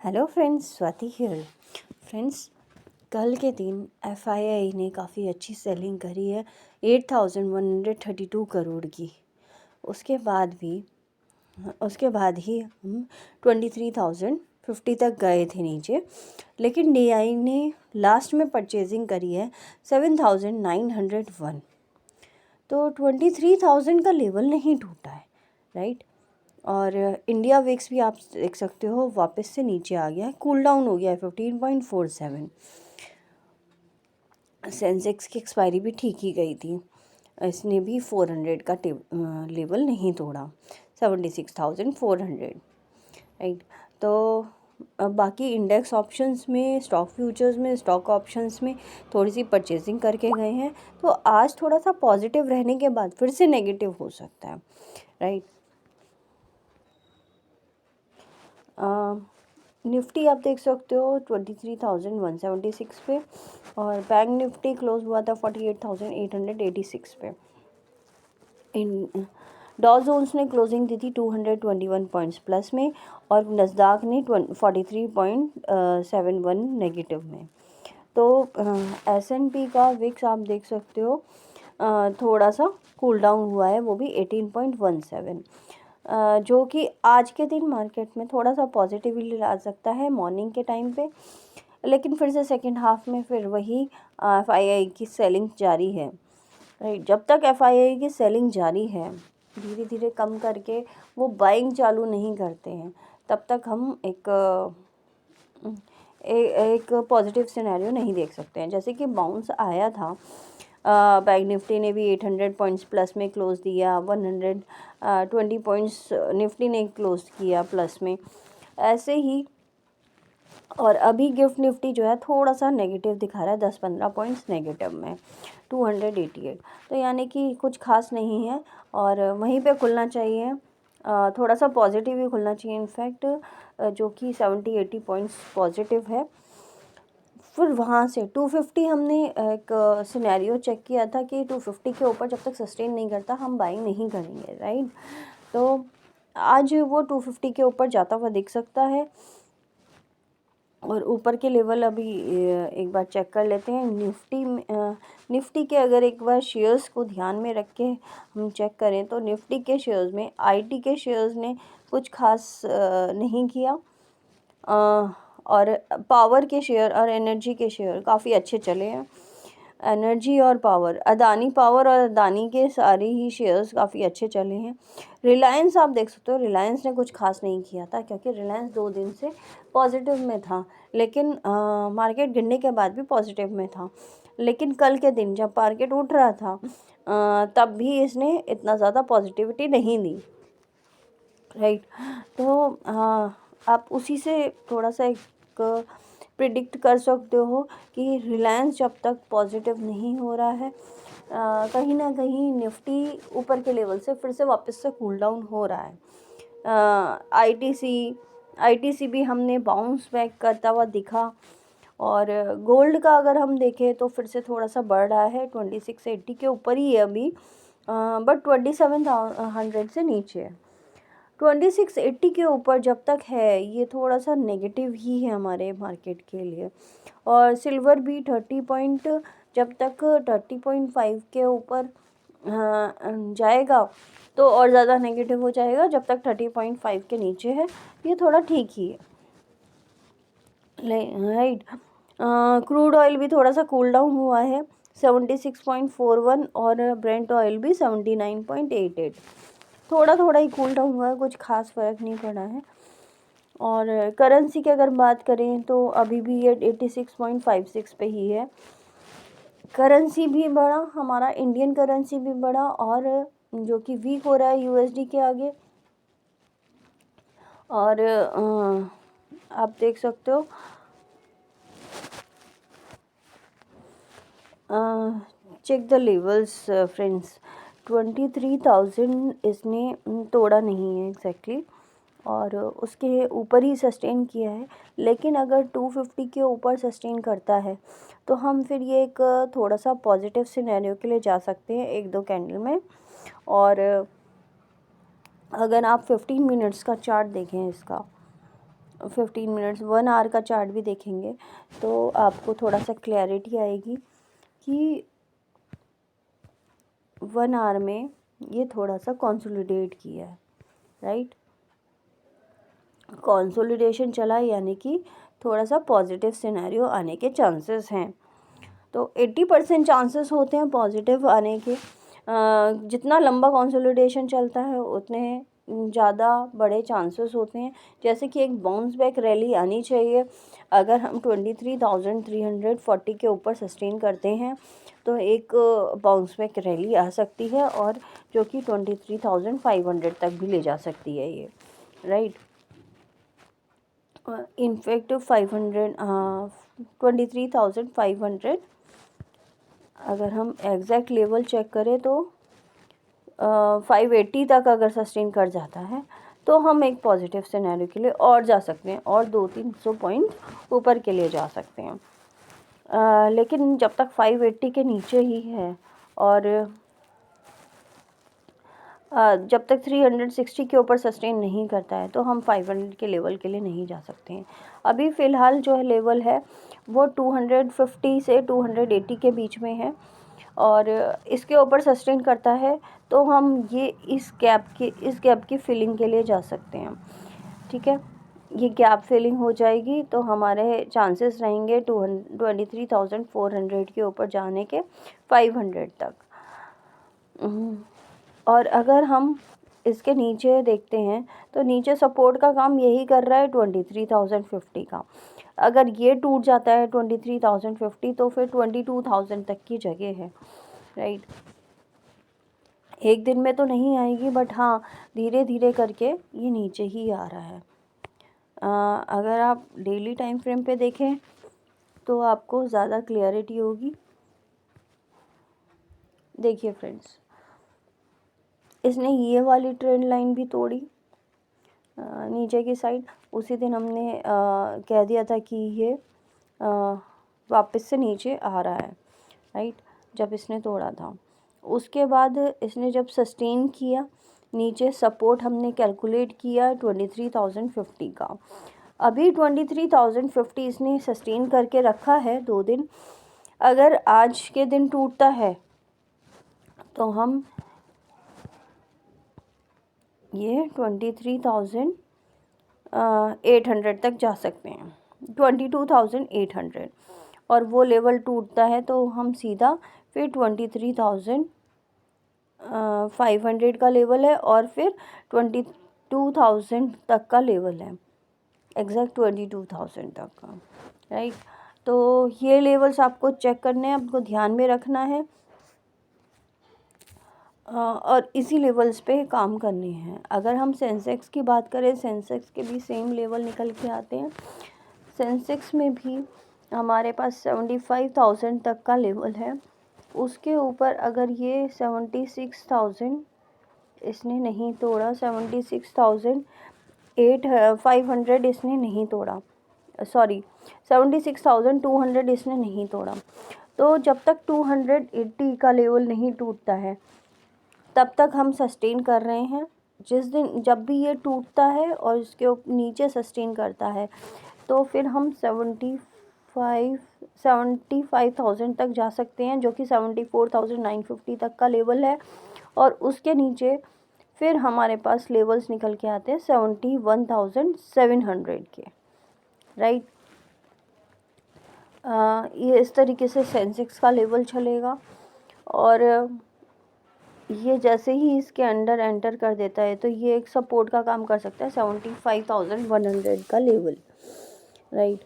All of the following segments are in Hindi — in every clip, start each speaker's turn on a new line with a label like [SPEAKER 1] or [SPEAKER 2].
[SPEAKER 1] Hello friends, Swati here. Friends, कल के दिन एफआईआई ने काफ़ी अच्छी सेलिंग करी है 8132 करोड़ की। उसके बाद ही हम 23,050 तक गए थे नीचे, लेकिन डीआई ने लास्ट में परचेजिंग करी है 7,901। तो 23,000 का लेवल नहीं टूटा है, राइट। और इंडिया विक्स भी आप देख सकते हो वापस से नीचे आ गया है, कूल डाउन हो गया है 15.47। सेंसेक्स की एक्सपायरी भी ठीक ही गई थी, इसने भी 400 का लेवल नहीं तोड़ा, 76,400, राइट। तो अब बाकी इंडेक्स ऑप्शंस में, स्टॉक फ्यूचर्स में, स्टॉक ऑप्शंस में थोड़ी सी परचेजिंग करके गए हैं। तो आज थोड़ा सा पॉजिटिव रहने के बाद फिर से नेगेटिव हो सकता है, राइट। निफ्टी आप देख सकते हो 23,176 पे, और बैंक निफ्टी क्लोज हुआ था 48,886 पे। इन डॉ जोन्स ने क्लोजिंग दी थी 221 पॉइंट्स प्लस में, और नस्दाक ने 43.71 नेगेटिव में। तो S&P का विक्स आप देख सकते हो थोड़ा सा कूल डाउन हुआ है, वो भी 18.17, जो कि आज के दिन मार्केट में थोड़ा सा पॉजिटिवली ला सकता है मॉर्निंग के टाइम पे। लेकिन फिर से सेकंड हाफ में फिर वही एफआईआई की सेलिंग जारी है, राइट। जब तक एफआईआई की सेलिंग जारी है, धीरे धीरे कम करके वो बाइंग चालू नहीं करते हैं, तब तक हम एक पॉजिटिव सिनेरियो नहीं देख सकते हैं। जैसे कि बाउंस आया था, बैंक निफ्टी ने भी 800 पॉइंट्स प्लस में क्लोज दिया, 120 पॉइंट्स निफ्टी ने क्लोज किया प्लस में, ऐसे ही। और अभी गिफ्ट निफ्टी जो है थोड़ा सा नेगेटिव दिखा रहा है, 10-15 पॉइंट्स नेगेटिव में, 288। तो यानी कि कुछ खास नहीं है, और वहीं पे खुलना चाहिए, थोड़ा सा पॉजिटिव ही खुलना चाहिए इनफैक्ट, जो कि 70-80 पॉइंट्स पॉजिटिव है। फिर वहाँ से 250 हमने एक सिनेरियो चेक किया था कि 250 के ऊपर जब तक सस्टेन नहीं करता हम बाइंग नहीं करेंगे, राइट। तो आज वो 250 के ऊपर जाता हुआ दिख सकता है। और ऊपर के लेवल अभी एक बार चेक कर लेते हैं। निफ्टी के अगर एक बार शेयर्स को ध्यान में रख के हम चेक करें तो निफ्टी के शेयर्स में आईटी के शेयर्स ने कुछ खास नहीं किया, और पावर के शेयर और एनर्जी के शेयर काफ़ी अच्छे चले हैं। एनर्जी और पावर, अदानी पावर और अदानी के सारे ही शेयर्स काफ़ी अच्छे चले हैं। रिलायंस आप देख सकते हो, रिलायंस ने कुछ खास नहीं किया था, क्योंकि रिलायंस 2 दिन से पॉजिटिव में था, लेकिन मार्केट गिरने के बाद भी पॉजिटिव में था। लेकिन कल के दिन जब मार्केट उठ रहा था तब भी इसने इतना ज़्यादा पॉजिटिविटी नहीं दी, राइट। तो आप उसी से थोड़ा सा एक प्रिडिक्ट कर सकते हो कि रिलायंस जब तक पॉजिटिव नहीं हो रहा है, कहीं ना कहीं निफ्टी ऊपर के लेवल से फिर से वापस से कूल डाउन हो रहा है। आईटीसी भी हमने बाउंस बैक करता हुआ दिखा। और गोल्ड का अगर हम देखें तो फिर से थोड़ा सा बढ़ रहा है, 2680 के ऊपर ही है अभी, बट 2700 से नीचे है। 2680 के ऊपर जब तक है ये थोड़ा सा नेगेटिव ही है हमारे मार्केट के लिए। और सिल्वर भी जब तक 30.5 के ऊपर जाएगा तो और ज़्यादा नेगेटिव हो जाएगा। जब तक 30.5 के नीचे है ये थोड़ा ठीक ही है, राइट। क्रूड ऑयल भी थोड़ा सा कूल डाउन हुआ है, 76.41, और ब्रेंट ऑयल भी 79.88, थोड़ा थोड़ा ही कूल डाउन हुआ है, कुछ खास फ़र्क नहीं पड़ा है। और करेंसी की अगर बात करें तो अभी भी ये 86.56 पे ही है। करेंसी भी बढ़ा, हमारा इंडियन करेंसी भी बढ़ा, और जो कि वीक हो रहा है यूएसडी के आगे। और आप देख सकते हो चेक द लेवल्स फ्रेंड्स, 23,000 इसने तोड़ा नहीं है एग्जैक्टली, और उसके ऊपर ही सस्टेन किया है। लेकिन अगर 250 के ऊपर सस्टेन करता है तो हम फिर ये एक थोड़ा सा पॉजिटिव सिनेरियो के लिए जा सकते हैं 1-2 कैंडल में। और अगर आप 15 मिनट्स का चार्ट देखें इसका, 15 मिनट्स 1 आवर का चार्ट भी देखेंगे तो आपको थोड़ा सा क्लैरिटी आएगी कि 1 आवर में ये थोड़ा सा कंसोलिडेट किया है, राइट। कंसोलिडेशन चला यानी कि थोड़ा सा पॉजिटिव सिनेरियो आने के चांसेस हैं। तो 80% चांसेस होते हैं पॉजिटिव आने के। जितना लंबा कंसोलिडेशन चलता है उतने ज़्यादा बड़े चांसेस होते हैं। जैसे कि एक बाउंस बैक रैली आनी चाहिए। अगर हम 23,340 के ऊपर सस्टेन करते हैं तो एक बाउंस बैक रैली आ सकती है और जो कि 23,500 तक भी ले जा सकती है ये, राइट। इनफैक्ट 23,500 अगर हम एग्जैक्ट लेवल चेक करें तो 580 तक अगर सस्टेन कर जाता है तो हम एक पॉजिटिव सिनेरियो के लिए और जा सकते हैं और 200-300 पॉइंट ऊपर के लिए जा सकते हैं। लेकिन जब तक 580 के नीचे ही है और जब तक 360 के ऊपर सस्टेन नहीं करता है तो हम 500 के लेवल के लिए नहीं जा सकते हैं। अभी फ़िलहाल जो है लेवल है वो 250 से 280 के बीच में है और इसके ऊपर सस्टेन करता है तो हम ये इस गैप की फिलिंग के लिए जा सकते हैं, ठीक है। ये गैप फिलिंग हो जाएगी तो हमारे चांसेस रहेंगे 23,400 के ऊपर जाने के 500 तक। और अगर हम इसके नीचे देखते हैं तो नीचे सपोर्ट का काम यही कर रहा है 23,050 का। अगर ये टूट जाता है 23,050 तो फिर 22,000 तक की जगह है, राइट। एक दिन में तो नहीं आएगी बट हाँ धीरे धीरे करके ये नीचे ही आ रहा है। अगर आप डेली टाइम फ्रेम पे देखें तो आपको ज़्यादा क्लियरिटी होगी। देखिए फ्रेंड्स, इसने ये वाली ट्रेंड लाइन भी तोड़ी नीचे की साइड। उसी दिन हमने कह दिया था कि ये वापस से नीचे आ रहा है, राइट, जब इसने तोड़ा था। उसके बाद इसने जब सस्टेन किया नीचे, सपोर्ट हमने कैलकुलेट किया 23,050 का। अभी 23,050 इसने सस्टेन करके रखा है 2 दिन। अगर आज के दिन टूटता है तो हम ये 23,800 तक जा सकते हैं, 22,800। और वो लेवल टूटता है तो हम सीधा फिर 23,500 का लेवल है और फिर 22,000 तक का लेवल है, एग्जैक्ट 22,000 तक का, राइट। तो ये लेवल्स आपको चेक करने हैं, आपको ध्यान में रखना है और इसी लेवल्स पे काम करने हैं। अगर हम सेंसेक्स की बात करें, सेंसेक्स के भी सेम लेवल निकल के आते हैं। सेंसेक्स में भी हमारे पास 75,000 तक का लेवल है। उसके ऊपर अगर ये 76,000 इसने नहीं तोड़ा, 76,500 इसने नहीं तोड़ा, सॉरी 76,200 इसने नहीं तोड़ा, तो जब तक 280 का लेवल नहीं टूटता है तब तक हम सस्टेन कर रहे हैं। जब भी ये टूटता है और इसके नीचे सस्टेन करता है तो फिर हम 75,000 तक जा सकते हैं, जो कि 74,950 तक का लेवल है। और उसके नीचे फिर हमारे पास लेवल्स निकल के आते हैं 71,700 के, राइट। ये इस तरीके से सेंसेक्स का लेवल चलेगा और ये जैसे ही इसके अंडर एंटर कर देता है तो ये एक सपोर्ट का काम कर सकता है 75,100 का लेवल, राइट।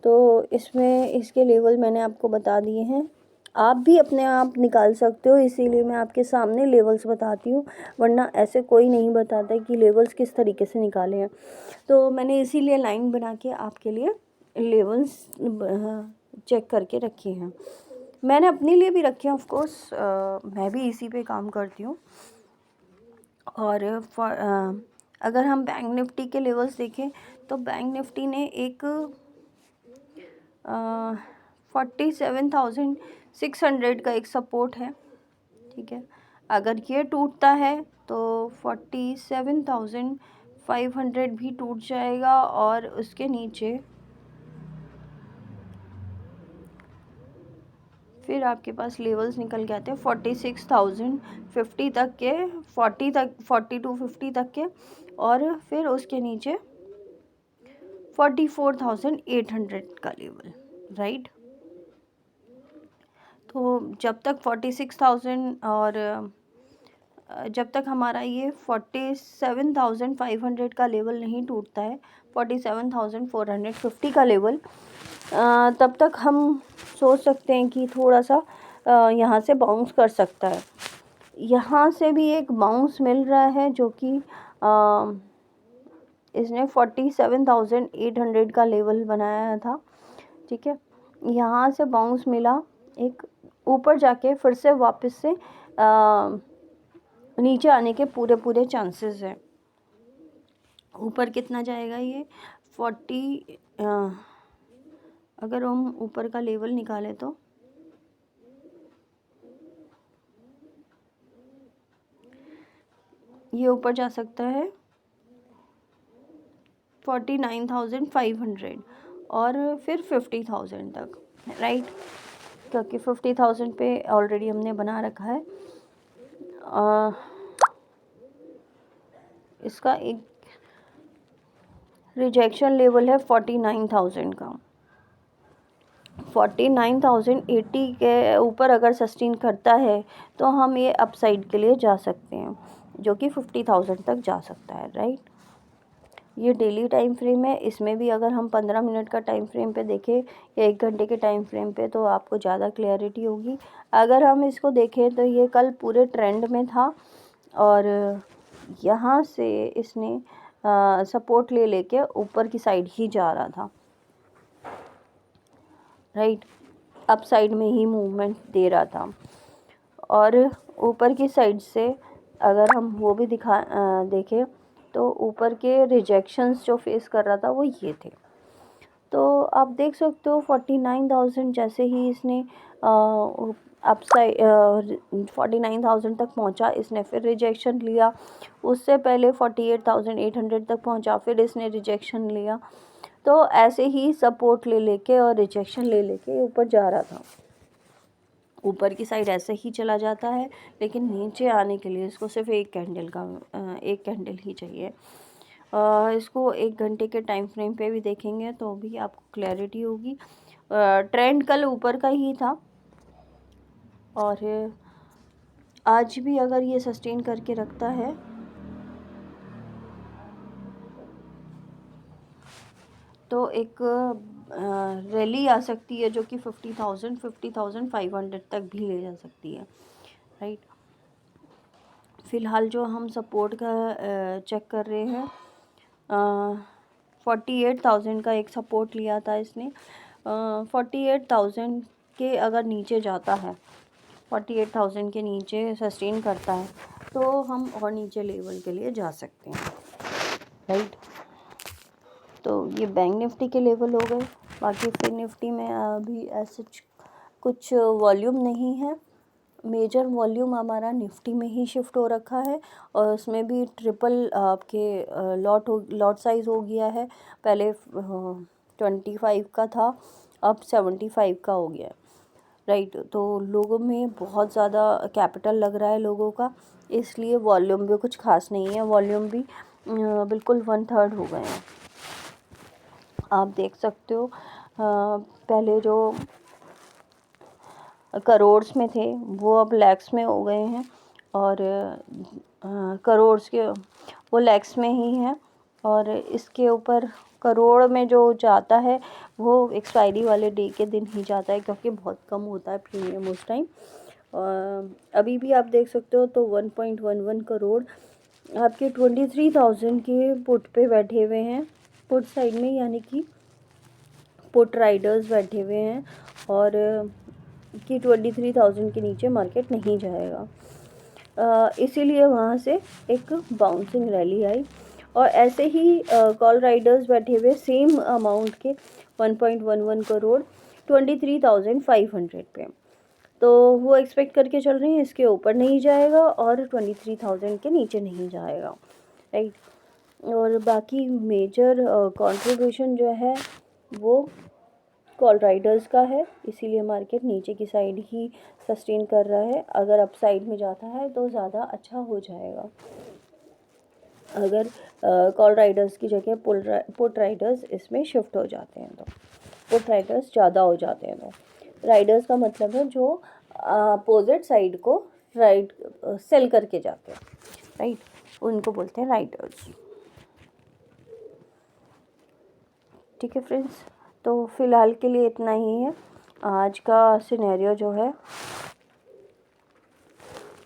[SPEAKER 1] तो इसमें इसके लेवल मैंने आपको बता दिए हैं। आप भी अपने आप निकाल सकते हो, इसीलिए मैं आपके सामने लेवल्स बताती हूँ, वरना ऐसे कोई नहीं बताता कि लेवल्स किस तरीके से निकाले हैं। तो मैंने इसीलिए लाइन बना के आपके लिए लेवल्स चेक करके रखे हैं। मैंने अपने लिए भी रखे हैं, ऑफ कोर्स मैं भी इसी पे काम करती हूँ। और अगर हम बैंक निफ्टी के लेवल्स देखें तो बैंक निफ्टी ने एक 47,600 का एक सपोर्ट है, ठीक है। अगर ये टूटता है तो 47,500 500 भी टूट जाएगा और उसके नीचे फिर आपके पास लेवल्स निकल के आते हैं 46,050 तक के, 40 तक, 40 to 50 तक के, और फिर उसके नीचे 44,800 का लेवल, राइट। तो जब तक 46,000 और जब तक हमारा ये 47,500 का लेवल नहीं टूटता है, 47,450 का लेवल, तब तक हम सोच सकते हैं कि थोड़ा सा यहाँ से बाउंस कर सकता है। यहाँ से भी एक बाउंस मिल रहा है जो कि इसने 47,800 का लेवल बनाया था, ठीक है। यहाँ से बाउंस मिला, एक ऊपर जाके फिर से वापस से नीचे आने के पूरे चांसेस हैं। ऊपर कितना जाएगा ये 40, अगर हम ऊपर का लेवल निकालें तो ये ऊपर जा सकता है 49,500 और फिर 50,000 तक, राइट, क्योंकि 50,000 पे ऑलरेडी हमने बना रखा है। इसका एक रिजेक्शन लेवल है 49,000 का। 49,080 के ऊपर अगर सस्टेन करता है तो हम ये अपसाइड के लिए जा सकते हैं, जो कि 50,000 तक जा सकता है, राइट। ये डेली टाइम फ्रेम है, इसमें भी अगर हम 15 मिनट का टाइम फ्रेम पे देखें या 1 घंटे के टाइम फ्रेम पे तो आपको ज़्यादा क्लैरिटी होगी। अगर हम इसको देखें तो ये कल पूरे ट्रेंड में था और यहाँ से इसने सपोर्ट ले लेके ऊपर की साइड ही जा रहा था, राइट, अप साइड में ही मूवमेंट दे रहा था। और ऊपर की साइड से अगर हम वो भी देखें तो ऊपर के रिजेक्शंस जो फेस कर रहा था वो ये थे। तो आप देख सकते हो 49,000 जैसे ही इसने अप साइड 49,000 तक पहुंचा, इसने फिर रिजेक्शन लिया। उससे पहले 48,800 तक पहुंचा, फिर इसने रिजेक्शन लिया। तो ऐसे ही सपोर्ट ले लेके और रिजेक्शन ले लेके ऊपर जा रहा था। ऊपर की साइड ऐसे ही चला जाता है, लेकिन नीचे आने के लिए इसको सिर्फ एक कैंडल ही चाहिए। इसको 1 घंटे के टाइम फ्रेम पे भी देखेंगे तो भी आपको क्लैरिटी होगी। ट्रेंड कल ऊपर का ही था और आज भी अगर ये सस्टेन करके रखता है तो एक रैली आ सकती है जो कि 50,500 तक भी ले जा सकती है, राइट। फ़िलहाल जो हम सपोर्ट का चेक कर रहे हैं, 48,000 का एक सपोर्ट लिया था इसने। 48,000 के अगर नीचे जाता है, 48,000 के नीचे सस्टेन करता है तो हम और नीचे लेवल के लिए जा सकते हैं, राइट। तो ये बैंक निफ्टी के लेवल हो गए। बाकी फिर निफ्टी में अभी ऐसे कुछ वॉल्यूम नहीं है। मेजर वॉल्यूम हमारा निफ्टी में ही शिफ्ट हो रखा है और उसमें भी ट्रिपल आपके लॉट साइज़ हो गया है। पहले 25 का था, अब 75 का हो गया है, राइट। तो लोगों में बहुत ज़्यादा कैपिटल लग रहा है लोगों का, इसलिए वॉल्यूम भी कुछ खास नहीं है। वॉल्यूम भी बिल्कुल 1/3 हो गए हैं। आप देख सकते हो पहले जो करोड़्स में थे वो अब लैक्स में हो गए हैं और करोड़्स के वो लैक्स में ही हैं। और इसके ऊपर करोड़ में जो जाता है वो एक्सपायरी वाले डे के दिन ही जाता है, क्योंकि बहुत कम होता है प्रीमियम उस टाइम। अभी भी आप देख सकते हो तो 1.11 करोड़ आपके 23,000 के पुट पे बैठे हुए हैं, पुट साइड में, यानी कि पुट राइडर्स बैठे हुए हैं और कि 23,000 के नीचे मार्केट नहीं जाएगा। इसीलिए वहाँ से एक बाउंसिंग रैली आई और ऐसे ही कॉल राइडर्स बैठे हुए सेम अमाउंट के 1.11 करोड़ 23,500 पे। तो वो एक्सपेक्ट करके चल रहे हैं इसके ऊपर नहीं जाएगा और 23,000 के नीचे नहीं जाएगा, राइट। और बाकी मेजर कंट्रीब्यूशन जो है वो कॉल राइडर्स का है, इसीलिए मार्केट नीचे की साइड ही सस्टेन कर रहा है। अगर अप साइड में जाता है तो ज़्यादा अच्छा हो जाएगा। अगर कॉल राइडर्स की जगह पुट राइडर्स इसमें शिफ्ट हो जाते हैं तो पुट राइडर्स ज़्यादा हो जाते हैं तो राइडर्स का मतलब है जो अपोजिट साइड को राइड सेल करके जाते हैं, राइट, उनको बोलते हैं राइडर्स। ठीक है फ्रेंड्स, तो फ़िलहाल के लिए इतना ही है। आज का सिनेरियो जो है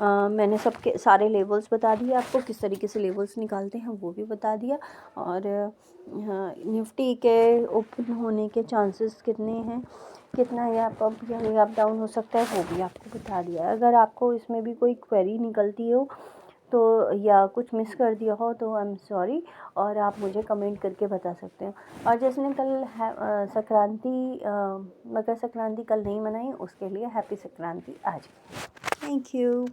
[SPEAKER 1] मैंने सबके सारे लेवल्स बता दिए आपको, किस तरीके से लेवल्स निकालते हैं वो भी बता दिया। और निफ्टी के ओपन होने के चांसेस कितने हैं, कितना गैप अप या गैप डाउन हो सकता है वो भी आपको बता दिया। अगर आपको इसमें भी कोई क्वेरी निकलती हो तो या कुछ मिस कर दिया हो तो आई एम सॉरी, और आप मुझे कमेंट करके बता सकते हैं। और जिसने कल मकर संक्रांति कल नहीं मनाई उसके लिए हैप्पी संक्रांति आज। Thank you.